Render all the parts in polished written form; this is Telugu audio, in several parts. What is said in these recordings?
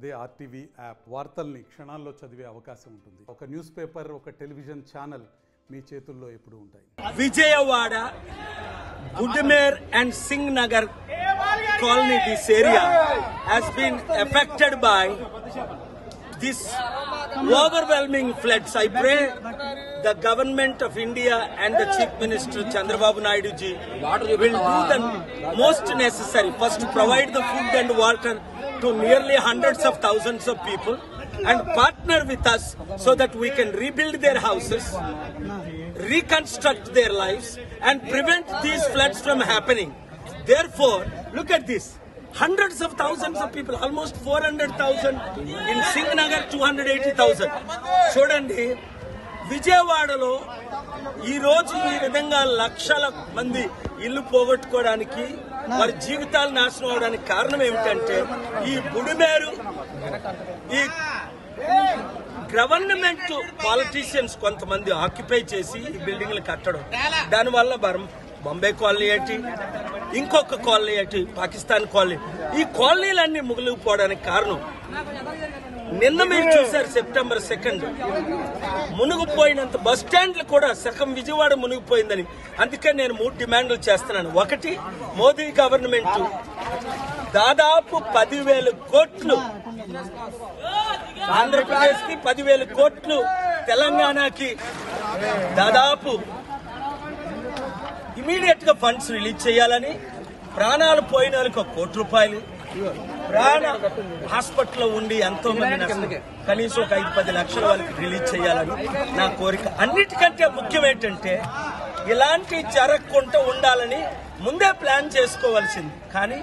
అదే ఆర్టీవీ యాప్ వార్తల్ని క్షణాల్లో చదివే అవకాశం ఉంటుంది. ఒక న్యూస్ పేపర్, ఒక టెలివిజన్ ఛానల్ మీ చేతుల్లో ఎప్పుడూ ఉంటాయి. Vijayawada, Budmer and Singh Nagar colony, this area has been affected by this overwhelming floods. I pray the government of India and the Chief Minister Chandrababu Naidu ji will do the most necessary. First, provide the food and water to nearly hundreds of thousands of people and partner with us so that we can rebuild their houses, reconstruct their lives and prevent these floods from happening. Therefore, look at this. Hundreds of thousands of people, almost 400,000 in Singh Nagar, 280,000. చూడండి, విజయవాడలో ఈ రోజు ఈ విధంగా లక్షల మంది ఇల్లు పోగొట్టుకోవడానికి, వారి జీవితాలు నాశనం అవడానికి కారణం ఏమిటంటే ఈ బుడిమేరు, ఈ గవర్నమెంట్ పాలిటీషియన్స్ కొంతమంది ఆక్యుపై చేసి ఈ బిల్డింగ్లు కట్టడం. దానివల్ల బాంబే కాలనీ ఏంటి, ఇంకొక కాలనీ ఏంటి, పాకిస్తాన్ కాలనీ, ఈ కాలనీలన్నీ ముగిలిపోవడానికి కారణం నిన్న మీరు చూశారు. సెప్టెంబర్ 2 మునిగిపోయినంత బస్ స్టాండ్లు కూడా సగం విజయవాడ మునిగిపోయిందని. అందుకే నేను 3 డిమాండ్లు చేస్తున్నాను. ఒకటి, మోదీ గవర్నమెంట్ దాదాపు 10,000 కోట్లు ఆంధ్రప్రదేశ్ కి, 10,000 కోట్లు తెలంగాణకి దాదాపు ఇమీడియట్ గా ఫండ్స్ రిలీజ్ చేయాలని, ప్రాణాలు పోయిన వాళ్ళకి 1 కోటి రూపాయలు, ప్రాణ హాస్పిటల్లో ఉండి ఎంతో మంది కనీసం 5-10 లక్షల వాళ్ళకి రిలీజ్ చేయాలని నా కోరిక. అన్నిటికంటే ముఖ్యం ఏంటంటే ఇలాంటి జరగకుండా ఉండాలని ముందే ప్లాన్ చేసుకోవాల్సింది. కానీ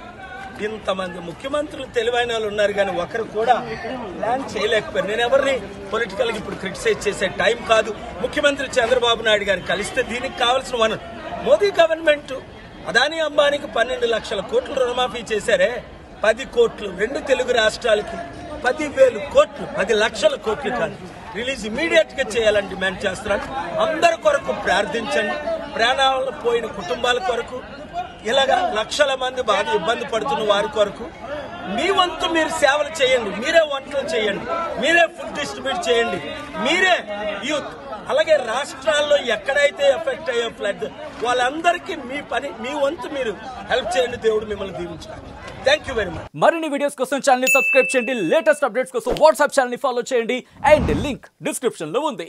ఇంతమంది ముఖ్యమంత్రులు తెలివైన వాళ్ళు ఉన్నారు, కానీ ఒకరు కూడా ప్లాన్ చేయలేకపోయారు. నేను ఎవరిని పొలిటికల్ గా ఇప్పుడు క్రిటిసైజ్ చేసే టైం కాదు. ముఖ్యమంత్రి చంద్రబాబు నాయుడు గారిని కలిస్తే దీనికి కావాల్సిన వనరు మోదీ గవర్నమెంట్ అదానీ అంబానీకి 12 లక్షల కోట్లు రుణమాఫీ చేశారే, 10 కోట్లు 2 తెలుగు రాష్ట్రాలకి, 10,000 కోట్లు, 10 లక్షల కోట్లు కాదు, రిలీజ్ ఇమీడియట్ గా చేయాలని డిమాండ్ చేస్తున్నాను. అందరి కొరకు ప్రార్థించండి. ప్రాణాలు పోయిన కుటుంబాల కొరకు, ఇలాగా లక్షల మంది బాగా ఇబ్బంది పడుతున్న వారి కొరకు మీ వంతు మీరు సేవలు చేయండి. మీరే వంటలు చేయండి, మీరే ఫుడ్ డిస్ట్రిబ్యూట్ చేయండి, మీరే యూత్. అలాగే రాష్ట్రాల్లో ఎక్కడైతే ఎఫెక్ట్ అయ్యే ఫ్లడ్ వాళ్ళందరికీ మీ పని, మీ వంతు మీరు హెల్ప్ చేయండి. దేవుడు మిమ్మల్ని దీవించాలి. Thank you very much. మరిన్ని వీడియోస్ కోసం ఛానల్ ని సబ్స్క్రైబ్ చేయండి. లేటెస్ట్ అప్డేట్స్ కోసం వాట్సాప్ ఛానల్ ని ఫాలో చేయండి. అండ్ లింక్ డిస్క్రిప్షన్ లో ఉంది.